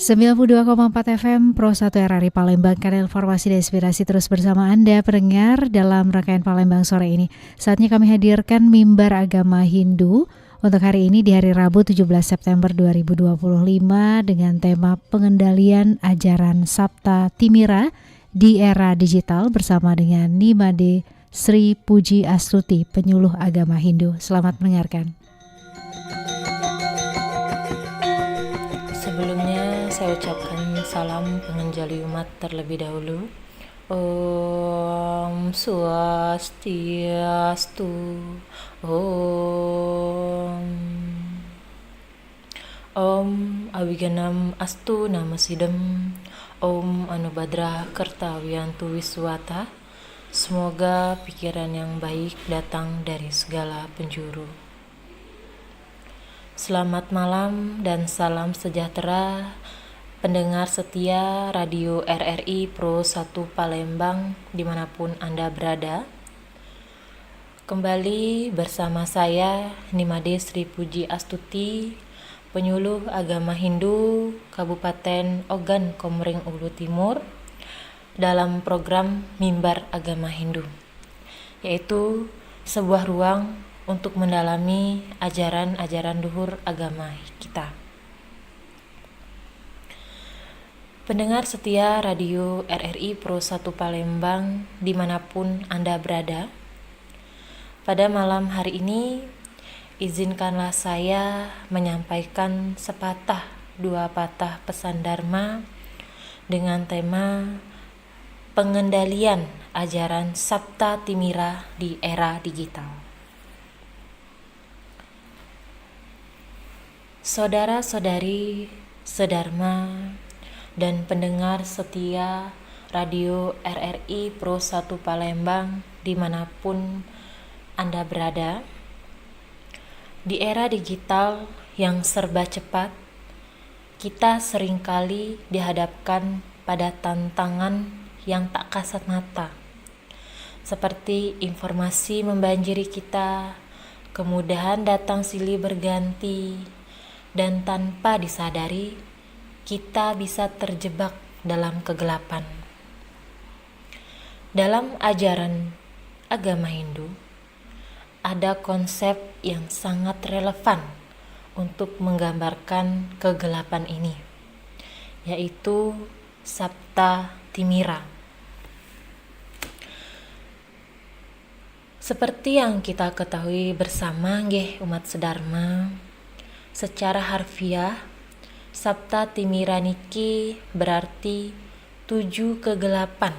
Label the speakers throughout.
Speaker 1: 92,4 FM Pro 1 RRI Palembang, kanal informasi dan inspirasi terus bersama Anda pendengar dalam rangkaian Palembang sore ini. Saatnya kami hadirkan mimbar agama Hindu untuk hari ini di hari Rabu 17 September 2025 dengan tema pengendalian ajaran Sabta Timira di era digital bersama dengan Nimade Sri Puji Astuti, penyuluh agama Hindu. Selamat mendengarkan.
Speaker 2: Sebelumnya saya ucapkan salam pengenjali umat terlebih dahulu. Om Swastiastu. Om Awiganam Astu Namasidam. Om Anubhadra Kertawiyantu Wiswata. Semoga pikiran yang baik datang dari segala penjuru. Selamat malam dan salam sejahtera pendengar setia Radio RRI Pro 1 Palembang dimanapun Anda berada. Kembali bersama saya Nimade Sri Puji Astuti, penyuluh agama Hindu Kabupaten Ogan Komering Ulu Timur dalam program Mimbar Agama Hindu, yaitu sebuah ruang untuk mendalami ajaran-ajaran luhur agama kita. Pendengar setia Radio RRI Pro 1 Palembang dimanapun Anda berada, pada malam hari ini izinkanlah saya menyampaikan sepatah dua patah pesan Dharma dengan tema pengendalian ajaran Sabta Timira di era digital. Saudara-saudari sedharma dan pendengar setia Radio RRI Pro 1 Palembang dimanapun Anda berada, di era digital yang serba cepat, kita seringkali dihadapkan pada tantangan yang tak kasat mata, seperti informasi membanjiri kita, kemudahan datang silih berganti, dan tanpa disadari, kita bisa terjebak dalam kegelapan. Dalam ajaran agama Hindu, ada konsep yang sangat relevan untuk menggambarkan kegelapan ini, yaitu Sabta Timira. Seperti yang kita ketahui bersama, nggih umat sedharma, secara harfiah, Sabta Timira niki berarti 7 kegelapan.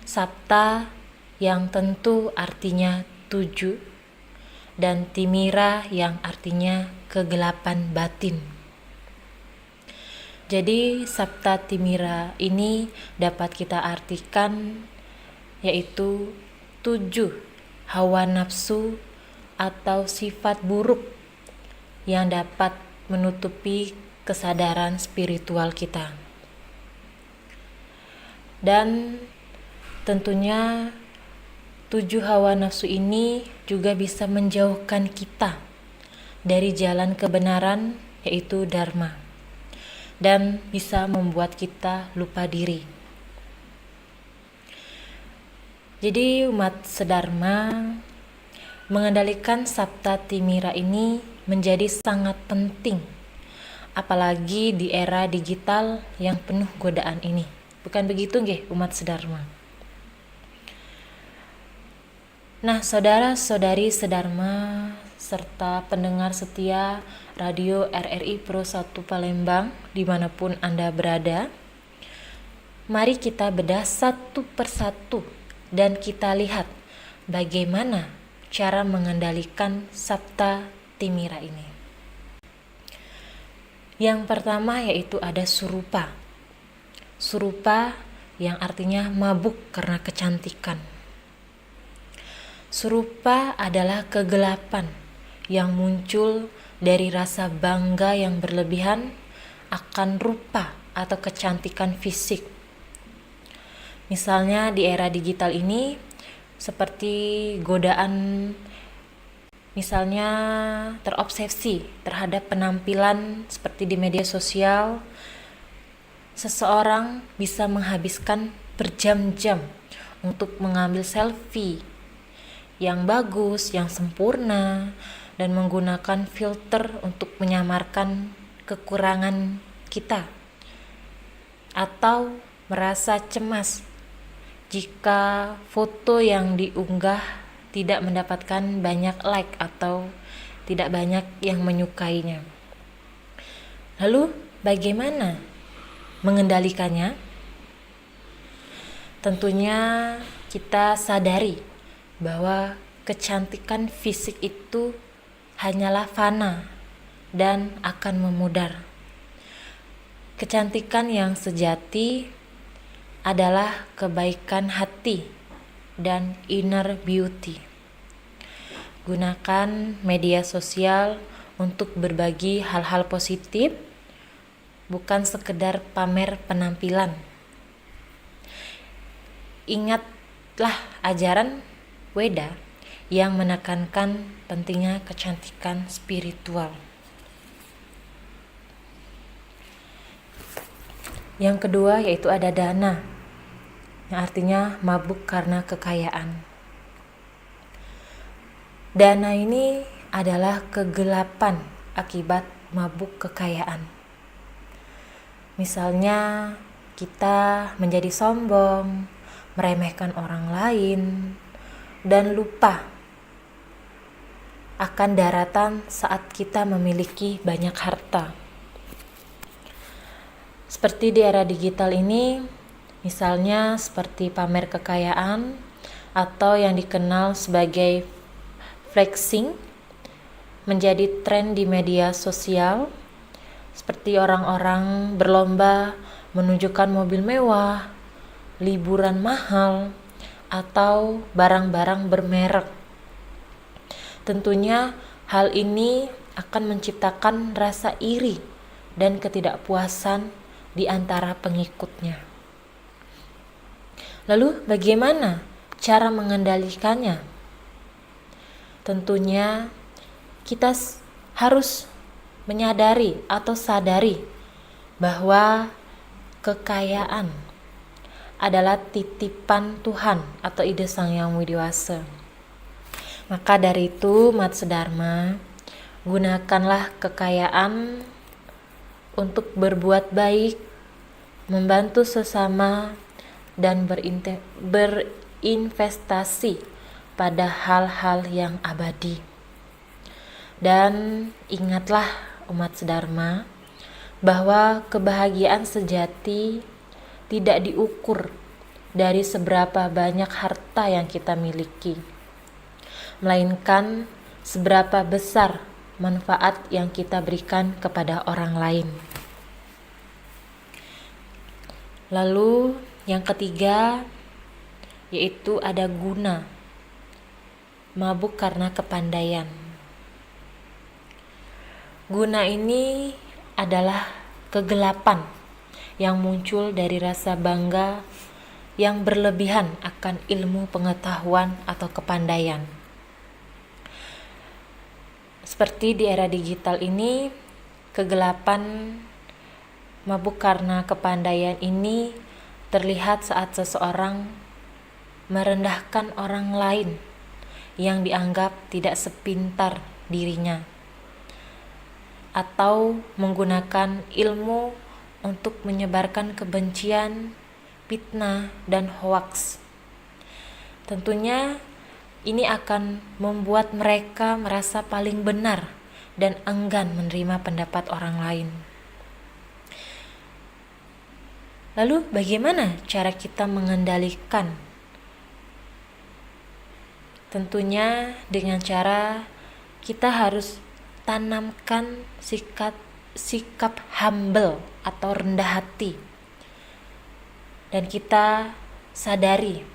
Speaker 2: Sabta yang tentu artinya 7 dan Timira yang artinya kegelapan batin. Jadi Sabta Timira ini dapat kita artikan yaitu 7 hawa nafsu atau sifat buruk yang dapat menutupi kesadaran spiritual kita. Dan tentunya 7 hawa nafsu ini juga bisa menjauhkan kita dari jalan kebenaran, yaitu Dharma, dan bisa membuat kita lupa diri. Jadi umat sedharma, mengendalikan Sabta Timira ini menjadi sangat penting, apalagi di era digital yang penuh godaan ini. Bukan begitu nggih umat sedharma? Nah, saudara-saudari sedharma serta pendengar setia Radio RRI Pro 1 Palembang dimanapun Anda berada, mari kita bedah satu persatu dan kita lihat bagaimana cara mengendalikan Sabta Timira ini. Yang pertama yaitu ada surupa. Surupa yang artinya mabuk karena kecantikan. Surupa adalah kegelapan yang muncul dari rasa bangga yang berlebihan akan rupa atau kecantikan fisik. Misalnya di era digital ini seperti godaan Misalnya terobsesi terhadap penampilan seperti di media sosial, seseorang bisa menghabiskan berjam-jam untuk mengambil selfie yang bagus, yang sempurna, dan menggunakan filter untuk menyamarkan kekurangan kita, atau merasa cemas jika foto yang diunggah tidak mendapatkan banyak like atau tidak banyak yang menyukainya. Lalu bagaimana mengendalikannya? Tentunya kita sadari bahwa kecantikan fisik itu hanyalah fana dan akan memudar. Kecantikan yang sejati adalah kebaikan hati dan inner beauty. Gunakan media sosial untuk berbagi hal-hal positif, bukan sekedar pamer penampilan. Ingatlah ajaran Weda yang menekankan pentingnya kecantikan spiritual. Yang kedua yaitu ada dana, yang artinya mabuk karena kekayaan. Dana ini adalah kegelapan akibat mabuk kekayaan. Misalnya kita menjadi sombong, meremehkan orang lain, dan lupa akan daratan saat kita memiliki banyak harta. Seperti di era digital ini, misalnya seperti pamer kekayaan atau yang dikenal sebagai flexing menjadi tren di media sosial, seperti orang-orang berlomba menunjukkan mobil mewah, liburan mahal, atau barang-barang bermerek. Tentunya hal ini akan menciptakan rasa iri dan ketidakpuasan di antara pengikutnya. Lalu bagaimana cara mengendalikannya? Tentunya kita harus menyadari atau sadari bahwa kekayaan adalah titipan Tuhan atau ide Sang Yang Widiwasa. Maka dari itu, Matse Dharma, gunakanlah kekayaan untuk berbuat baik, membantu sesama, dan berinvestasi pada hal-hal yang abadi. Dan ingatlah umat sedharma bahwa kebahagiaan sejati tidak diukur dari seberapa banyak harta yang kita miliki, melainkan seberapa besar manfaat yang kita berikan kepada orang lain. Lalu yang ketiga yaitu ada guna, mabuk karena kepandaian. Guna ini adalah kegelapan yang muncul dari rasa bangga yang berlebihan akan ilmu pengetahuan atau kepandaian. Seperti di era digital ini, kegelapan mabuk karena kepandaian ini terlihat saat seseorang merendahkan orang lain yang dianggap tidak sepintar dirinya, atau menggunakan ilmu untuk menyebarkan kebencian, fitnah, dan hoaks. Tentunya ini akan membuat mereka merasa paling benar dan enggan menerima pendapat orang lain. Lalu bagaimana cara kita mengendalikan? Tentunya dengan cara kita harus tanamkan sikap humble atau rendah hati. Dan kita sadari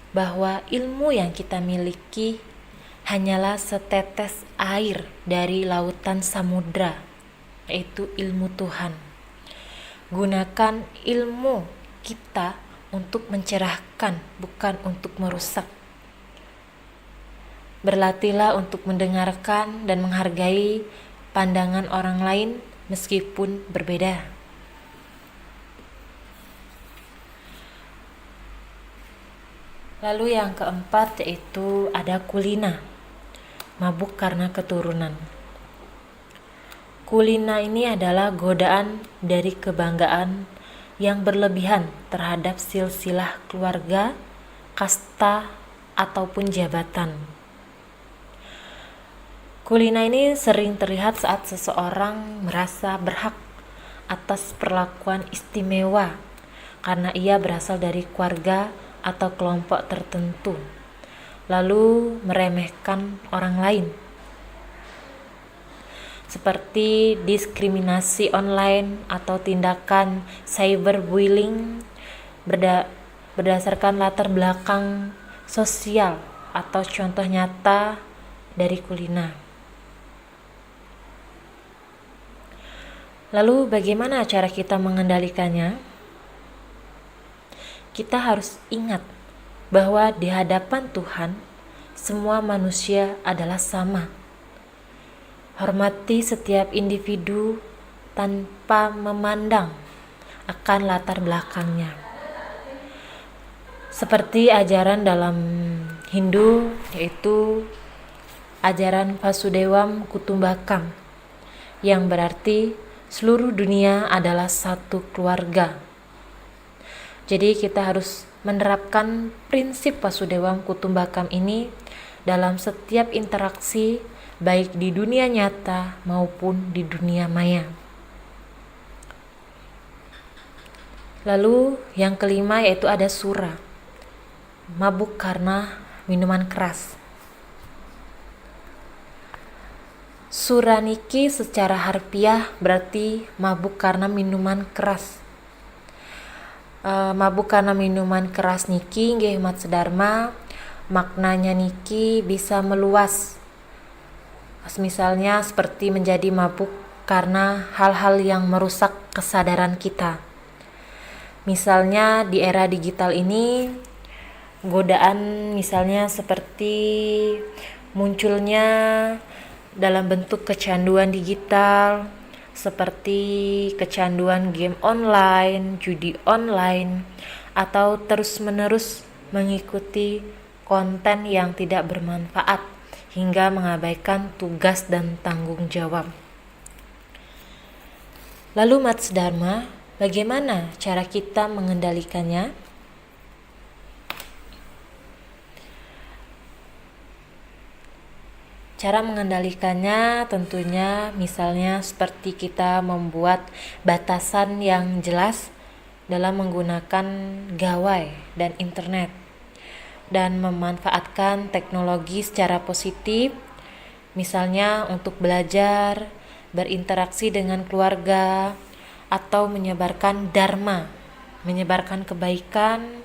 Speaker 2: bahwa ilmu yang kita miliki hanyalah setetes air dari lautan samudra, yaitu ilmu Tuhan. Gunakan ilmu kita untuk mencerahkan, bukan untuk merusak. Berlatihlah untuk mendengarkan dan menghargai pandangan orang lain meskipun berbeda. Lalu yang keempat yaitu ada kulina, mabuk karena keturunan. Kulina ini adalah godaan dari kebanggaan yang berlebihan terhadap silsilah keluarga, kasta, ataupun jabatan. Kulina ini sering terlihat saat seseorang merasa berhak atas perlakuan istimewa karena ia berasal dari keluarga atau kelompok tertentu, lalu meremehkan orang lain. Seperti diskriminasi online atau tindakan cyberbullying berdasarkan latar belakang sosial atau contoh nyata dari kulina. Lalu bagaimana cara kita mengendalikannya? Kita harus ingat bahwa di hadapan Tuhan semua manusia adalah sama. Hormati setiap individu tanpa memandang akan latar belakangnya. Seperti ajaran dalam Hindu, yaitu ajaran Vasudevam Kutumbakam, yang berarti seluruh dunia adalah satu keluarga. Jadi kita harus menerapkan prinsip Vasudevam Kutumbakam ini dalam setiap interaksi, baik di dunia nyata maupun di dunia maya. Lalu yang kelima yaitu ada sura, mabuk karena minuman keras. Sura niki secara harfiah berarti mabuk karena minuman keras. Mabuk karena minuman keras niki nggih Umat Sedharma, maknanya niki bisa meluas. Misalnya seperti menjadi mabuk karena hal-hal yang merusak kesadaran kita. Misalnya di era digital ini, godaan misalnya seperti munculnya dalam bentuk kecanduan digital, seperti kecanduan game online, judi online, atau terus-menerus mengikuti konten yang tidak bermanfaat hingga mengabaikan tugas dan tanggung jawab. Lalu Umat Sedharma, bagaimana cara kita mengendalikannya? Cara mengendalikannya tentunya misalnya seperti kita membuat batasan yang jelas dalam menggunakan gawai dan internet, dan memanfaatkan teknologi secara positif, misalnya untuk belajar, berinteraksi dengan keluarga, atau menyebarkan dharma, menyebarkan kebaikan.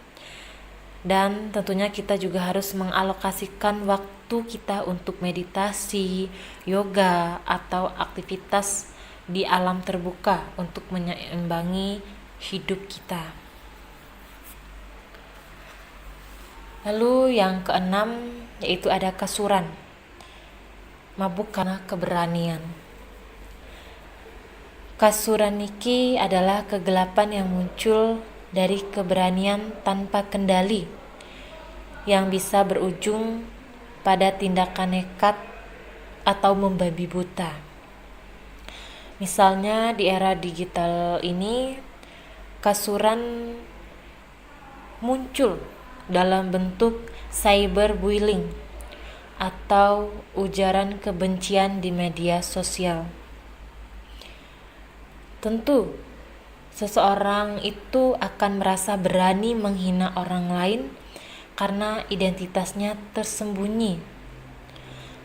Speaker 2: Dan tentunya kita juga harus mengalokasikan waktu kita untuk meditasi, yoga, atau aktivitas di alam terbuka untuk menyeimbangi hidup kita. Lalu yang keenam yaitu ada kasuran, mabuk karena keberanian. Kasuran niki adalah kegelapan yang muncul dari keberanian tanpa kendali yang bisa berujung pada tindakan nekat atau membabi buta. Misalnya di era digital ini, kasuran muncul dalam bentuk cyberbullying atau ujaran kebencian di media sosial. Tentu seseorang itu akan merasa berani menghina orang lain karena identitasnya tersembunyi.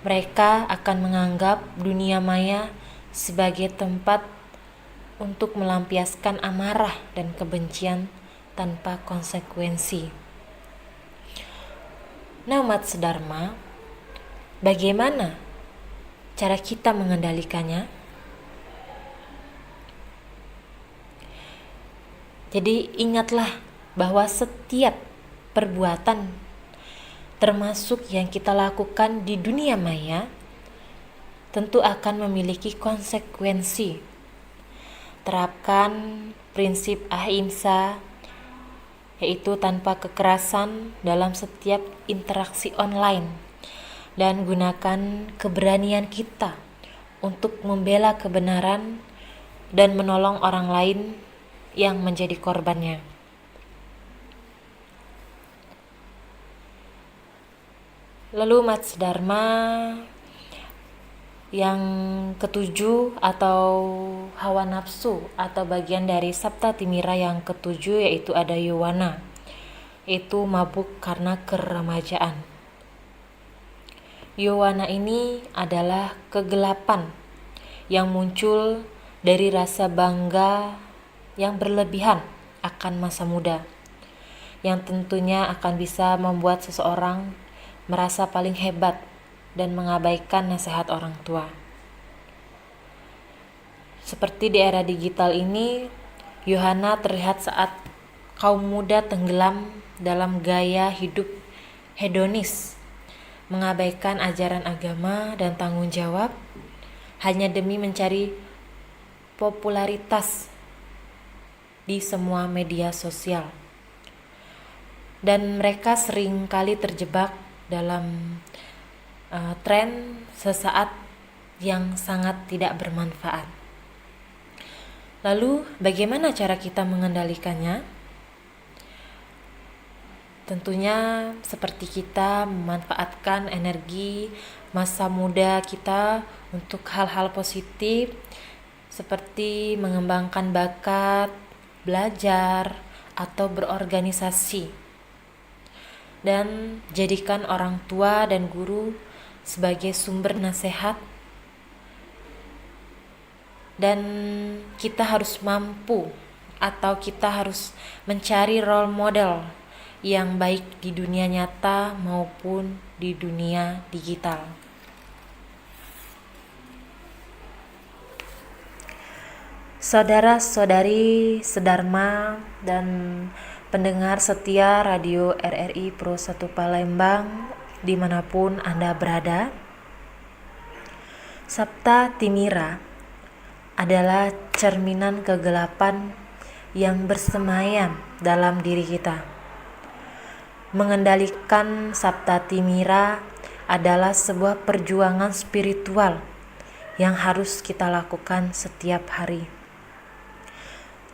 Speaker 2: Mereka akan menganggap dunia maya sebagai tempat untuk melampiaskan amarah dan kebencian tanpa konsekuensi. Nah, Umat Sedharma, bagaimana cara kita mengendalikannya? Jadi ingatlah bahwa setiap perbuatan termasuk yang kita lakukan di dunia maya, tentu akan memiliki konsekuensi. Terapkan prinsip ahimsa, yaitu tanpa kekerasan dalam setiap interaksi online, dan gunakan keberanian kita untuk membela kebenaran dan menolong orang lain yang menjadi korbannya. Lalu Mats Dharma yang ketujuh atau hawa nafsu atau bagian dari Sapta Timira yang ketujuh, yaitu ada Yowana, itu mabuk karena keremajaan. Yowana ini adalah kegelapan yang muncul dari rasa bangga yang berlebihan akan masa muda, yang tentunya akan bisa membuat seseorang merasa paling hebat dan mengabaikan nasihat orang tua. Seperti di era digital ini, Yohana terlihat saat kaum muda tenggelam dalam gaya hidup hedonis, mengabaikan ajaran agama dan tanggung jawab hanya demi mencari popularitas di semua media sosial. Dan mereka sering kali terjebak dalam tren sesaat yang sangat tidak bermanfaat. Lalu bagaimana cara kita mengendalikannya? Tentunya seperti kita memanfaatkan energi masa muda kita untuk hal-hal positif, seperti mengembangkan bakat, belajar, atau berorganisasi. Dan jadikan orang tua dan guru sebagai sumber nasihat, dan kita harus mampu atau kita harus mencari role model yang baik di dunia nyata maupun di dunia digital. Saudara-saudari sedharma dan pendengar setia Radio RRI Pro 1 Palembang dimanapun Anda berada, Sapta Timira adalah cerminan kegelapan yang bersemayam dalam diri kita. Mengendalikan Sapta Timira adalah sebuah perjuangan spiritual yang harus kita lakukan setiap hari.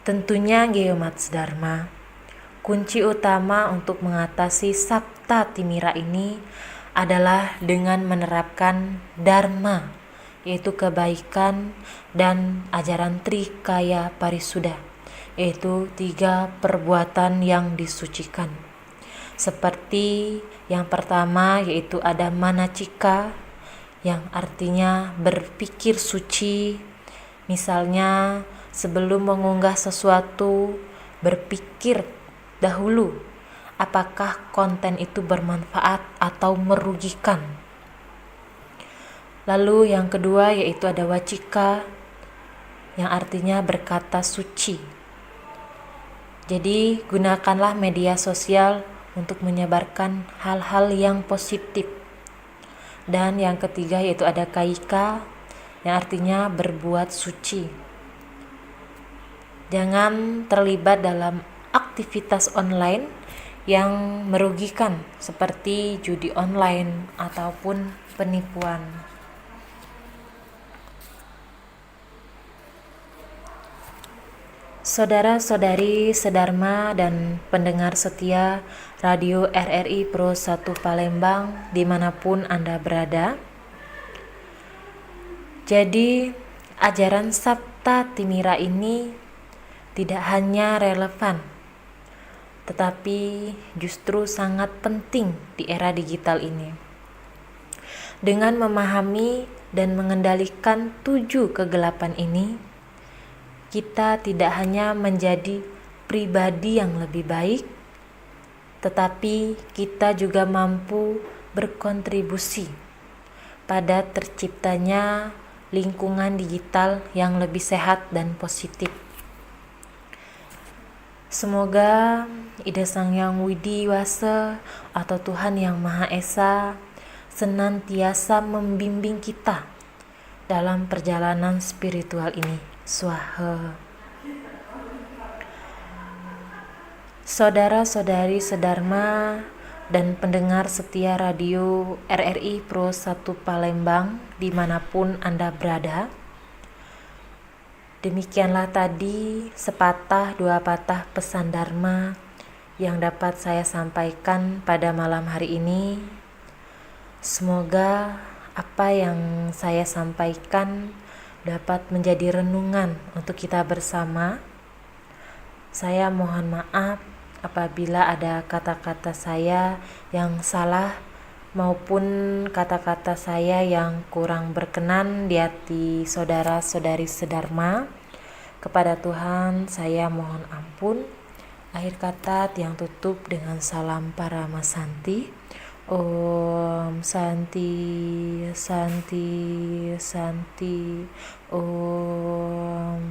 Speaker 2: Tentunya Mats Dharma, kunci utama untuk mengatasi Sapta Timira ini adalah dengan menerapkan Dharma, yaitu kebaikan, dan ajaran Trikaya Parisuddha, yaitu 3 perbuatan yang disucikan. Seperti yang pertama, yaitu ada Manacika, yang artinya berpikir suci. Misalnya sebelum mengunggah sesuatu, berpikir dahulu apakah konten itu bermanfaat atau merugikan. Lalu yang kedua yaitu ada Wacika, yang artinya berkata suci. Jadi gunakanlah media sosial untuk menyebarkan hal-hal yang positif. Dan yang ketiga yaitu ada Kaika, yang artinya berbuat suci. Jangan terlibat dalam aktivitas online yang merugikan seperti judi online ataupun penipuan. Saudara-saudari sedharma dan pendengar setia Radio RRI Pro 1 Palembang dimanapun Anda berada, jadi ajaran Sapta Timira ini tidak hanya relevan, tetapi justru sangat penting di era digital ini. Dengan memahami dan mengendalikan 7 kegelapan ini, kita tidak hanya menjadi pribadi yang lebih baik, tetapi kita juga mampu berkontribusi pada terciptanya lingkungan digital yang lebih sehat dan positif. Semoga Ida Sang Yang Widi Wase atau Tuhan Yang Maha Esa senantiasa membimbing kita dalam perjalanan spiritual ini. Swaha. Saudara-saudari sedharma dan pendengar setia radio RRI Pro 1 Palembang dimanapun Anda berada, demikianlah tadi sepatah dua patah pesan Dharma yang dapat saya sampaikan pada malam hari ini. Semoga apa yang saya sampaikan dapat menjadi renungan untuk kita bersama. Saya mohon maaf apabila ada kata-kata saya yang salah maupun kata-kata saya yang kurang berkenan di hati saudara-saudari sedharma. Kepada Tuhan saya mohon ampun. Akhir kata tiang tutup dengan salam Paramasanti. Om Santi Santi Santi Om.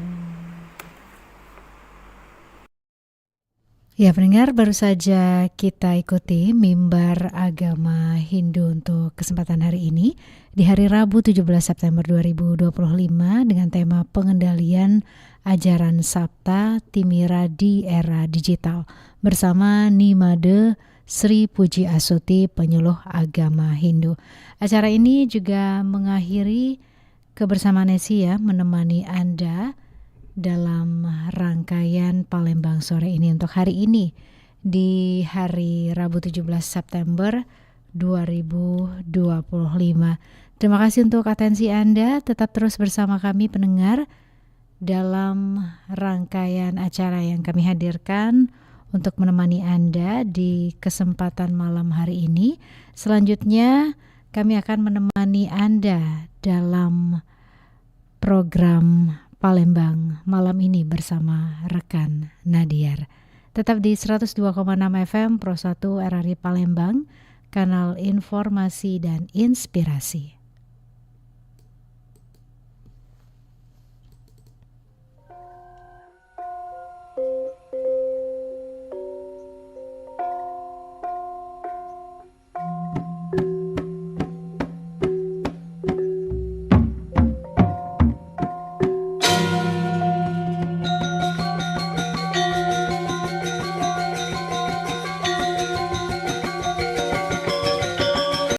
Speaker 1: Ya pendengar, baru saja kita ikuti mimbar agama Hindu untuk kesempatan hari ini di hari Rabu 17 September 2025 dengan tema pengendalian ajaran Sabta Timira di era digital bersama Nimade Sri Puji Asuti, penyuluh agama Hindu. Acara ini juga mengakhiri kebersamaan Nesi ya, menemani Anda dalam rangkaian Palembang sore ini untuk hari ini di hari Rabu 17 September 2025. Terima kasih untuk atensi Anda, tetap terus bersama kami pendengar dalam rangkaian acara yang kami hadirkan untuk menemani Anda di kesempatan malam hari ini. Selanjutnya kami akan menemani Anda dalam program Palembang malam ini bersama rekan Nadiar. Tetap di 102,6 FM Pro 1 RRI Palembang, kanal informasi dan inspirasi.